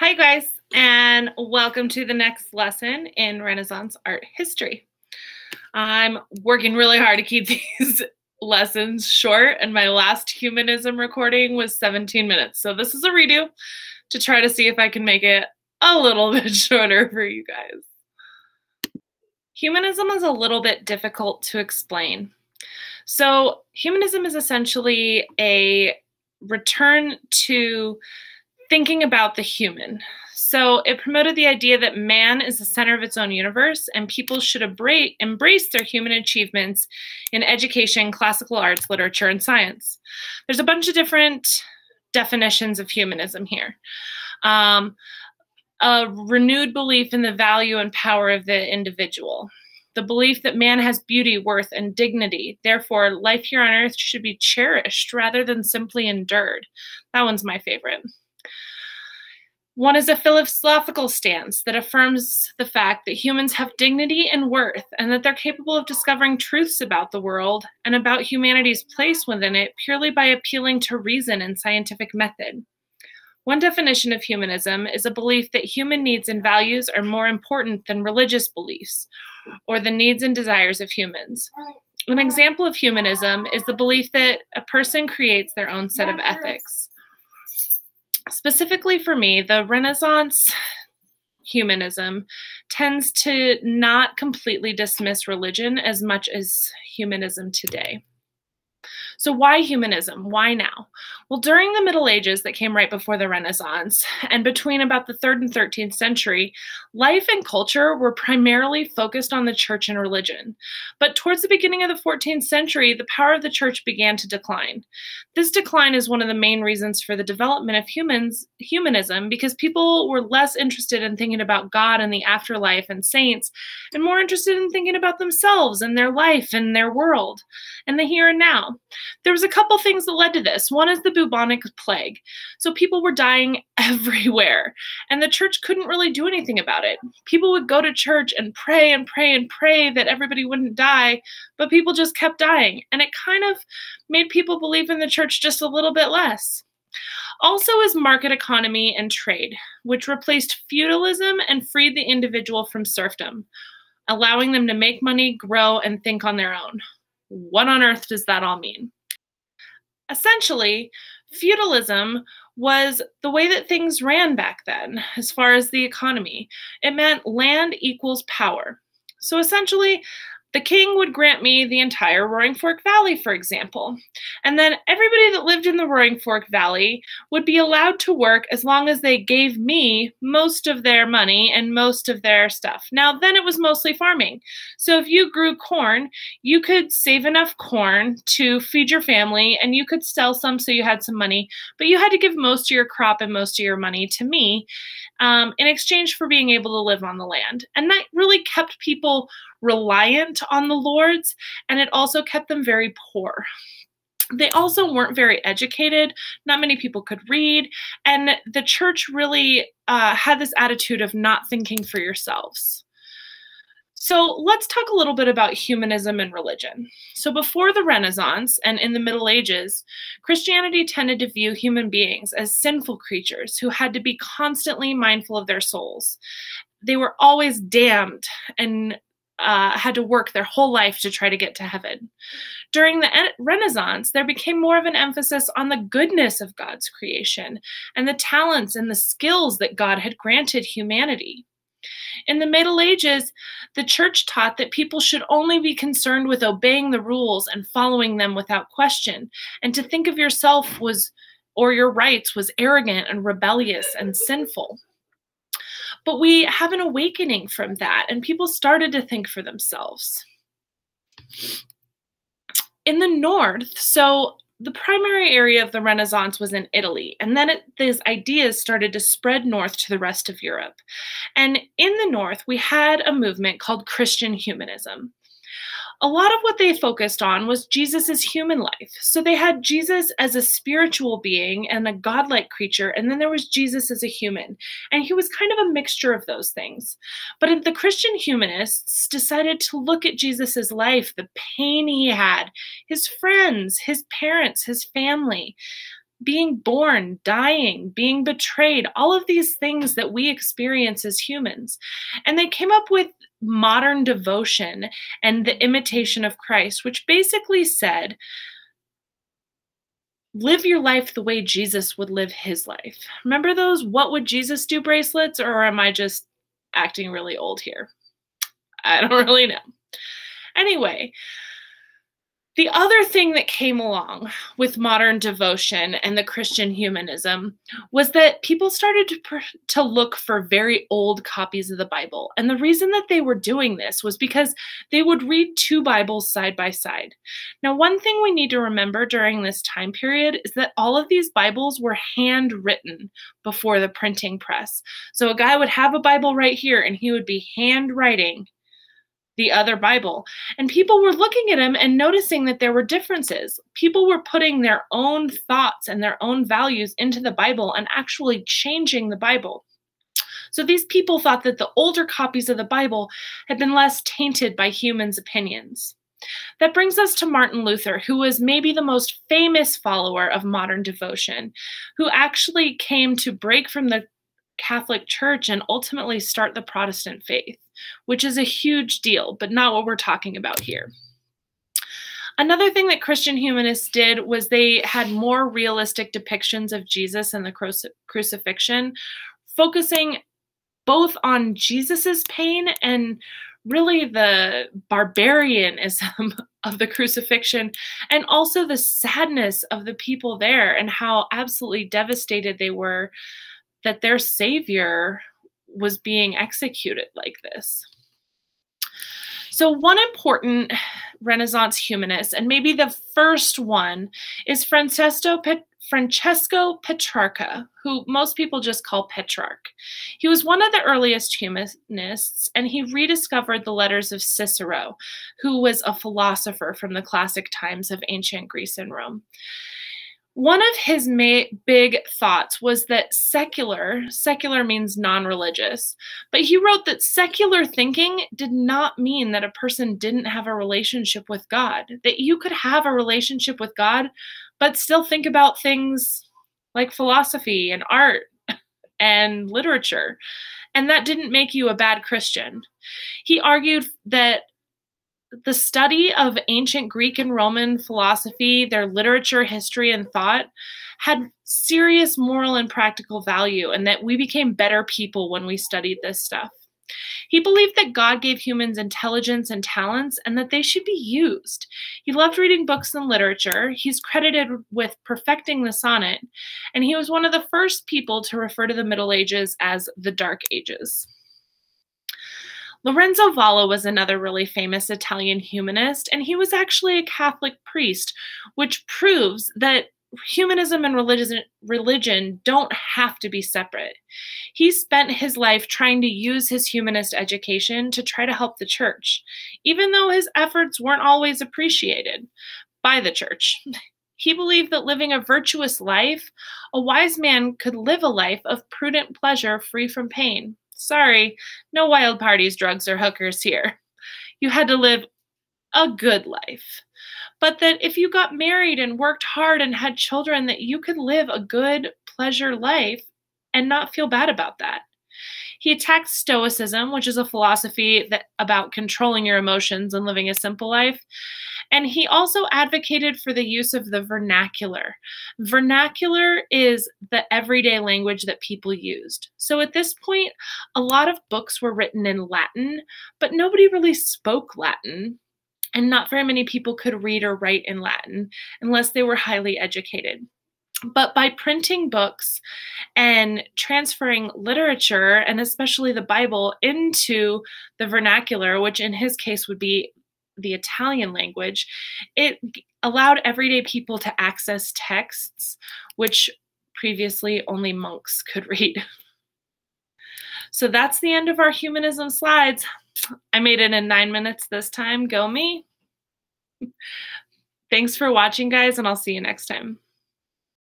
Hi guys, and welcome to the next lesson in Renaissance art history. I'm working really hard to keep these lessons short, and my last humanism recording was 17 minutes. So this is a redo to try to see if I can make it a little bit shorter for you guys. Humanism is a little bit difficult to explain. So humanism is essentially a return to thinking about the human. So it promoted the idea that man is the center of its own universe and people should embrace their human achievements in education, classical arts, literature, and science. There's a bunch of different definitions of humanism here. A renewed belief in the value and power of the individual. The belief that man has beauty, worth, and dignity. Therefore, life here on earth should be cherished rather than simply endured. That one's my favorite. One is a philosophical stance that affirms the fact that humans have dignity and worth, and that they're capable of discovering truths about the world and about humanity's place within it purely by appealing to reason and scientific method. One definition of humanism is a belief that human needs and values are more important than religious beliefs or the needs and desires of humans. An example of humanism is the belief that a person creates their own set of ethics. Specifically for me, the Renaissance humanism tends to not completely dismiss religion as much as humanism today. So why humanism? Why now? Well, during the Middle Ages that came right before the Renaissance, and between about the 3rd and 13th century, life and culture were primarily focused on the church and religion. But towards the beginning of the 14th century, the power of the church began to decline. This decline is one of the main reasons for the development of humanism, because people were less interested in thinking about God and the afterlife and saints, and more interested in thinking about themselves and their life and their world, and the here and now. There was a couple things that led to this. One is the bubonic plague. So people were dying everywhere, and the church couldn't really do anything about it. People would go to church and pray and pray and pray that everybody wouldn't die, but people just kept dying, and it kind of made people believe in the church just a little bit less. Also is market economy and trade, which replaced feudalism and freed the individual from serfdom, allowing them to make money, grow, and think on their own. What on earth does that all mean? Essentially, feudalism was the way that things ran back then as far as the economy. It meant land equals power. So essentially, the king would grant me the entire Roaring Fork Valley, for example. And then everybody that lived in the Roaring Fork Valley would be allowed to work as long as they gave me most of their money and most of their stuff. Now, then it was mostly farming. So if you grew corn, you could save enough corn to feed your family, and you could sell some so you had some money, but you had to give most of your crop and most of your money to me in exchange for being able to live on the land. And that really kept people reliant on the lords, and it also kept them very poor. They also weren't very educated. Not many people could read, and the church really had this attitude of not thinking for yourselves. So let's talk a little bit about humanism and religion. So before the Renaissance and in the Middle Ages, Christianity tended to view human beings as sinful creatures who had to be constantly mindful of their souls. They were always damned and had to work their whole life to try to get to heaven. During the Renaissance, there became more of an emphasis on the goodness of God's creation and the talents and the skills that God had granted humanity. In the Middle Ages, the church taught that people should only be concerned with obeying the rules and following them without question, and to think of yourself or your rights was arrogant and rebellious and sinful. But we have an awakening from that, and people started to think for themselves. In the north, so the primary area of the Renaissance was in Italy, and then these ideas started to spread north to the rest of Europe. And in the north, we had a movement called Christian humanism. A lot of what they focused on was Jesus's human life. So they had Jesus as a spiritual being and a godlike creature, and then there was Jesus as a human. And he was kind of a mixture of those things. But the Christian humanists decided to look at Jesus's life, the pain he had, his friends, his parents, his family, being born, dying, being betrayed, all of these things that we experience as humans. And they came up with modern devotion and the imitation of Christ, which basically said, live your life the way Jesus would live his life. Remember those "What would Jesus do" bracelets, or am I just acting really old here? I don't really know. Anyway, the other thing that came along with modern devotion and the Christian humanism was that people started to look for very old copies of the Bible. And the reason that they were doing this was because they would read two Bibles side by side. Now, one thing we need to remember during this time period is that all of these Bibles were handwritten before the printing press. So a guy would have a Bible right here and he would be handwriting the other Bible. And people were looking at him and noticing that there were differences. People were putting their own thoughts and their own values into the Bible and actually changing the Bible. So these people thought that the older copies of the Bible had been less tainted by humans' opinions. That brings us to Martin Luther, who was maybe the most famous follower of modern devotion, who actually came to break from the Catholic Church and ultimately start the Protestant faith, which is a huge deal, but not what we're talking about here. Another thing that Christian humanists did was they had more realistic depictions of Jesus and the crucifixion, focusing both on Jesus's pain and really the barbarianism of the crucifixion, and also the sadness of the people there and how absolutely devastated they were that their savior was being executed like this. So one important Renaissance humanist, and maybe the first one, is Francesco Petrarca, who most people just call Petrarch. He was one of the earliest humanists, and he rediscovered the letters of Cicero, who was a philosopher from the classic times of ancient Greece and Rome. One of his big thoughts was that secular means non-religious, but he wrote that secular thinking did not mean that a person didn't have a relationship with God, that you could have a relationship with God, but still think about things like philosophy and art and literature, and that didn't make you a bad Christian. He argued that the study of ancient Greek and Roman philosophy, their literature, history, and thought had serious moral and practical value, and that we became better people when we studied this stuff. He believed that God gave humans intelligence and talents and that they should be used. He loved reading books and literature. He's credited with perfecting the sonnet, and he was one of the first people to refer to the Middle Ages as the Dark Ages. Lorenzo Valla was another really famous Italian humanist, and he was actually a Catholic priest, which proves that humanism and religion don't have to be separate. He spent his life trying to use his humanist education to try to help the church, even though his efforts weren't always appreciated by the church. He believed that living a virtuous life, a wise man could live a life of prudent pleasure free from pain. Sorry, no wild parties, drugs, or hookers here. You had to live a good life. But that if you got married and worked hard and had children, that you could live a good pleasure life and not feel bad about that. He attacked Stoicism, which is a philosophy about controlling your emotions and living a simple life. And he also advocated for the use of the vernacular. Vernacular is the everyday language that people used. So at this point, a lot of books were written in Latin, but nobody really spoke Latin. And not very many people could read or write in Latin unless they were highly educated. But by printing books and transferring literature, and especially the Bible, into the vernacular, which in his case would be the Italian language, it allowed everyday people to access texts which previously only monks could read. So that's the end of our humanism slides. I made it in 9 minutes this time. Go me. Thanks for watching, guys, and I'll see you next time.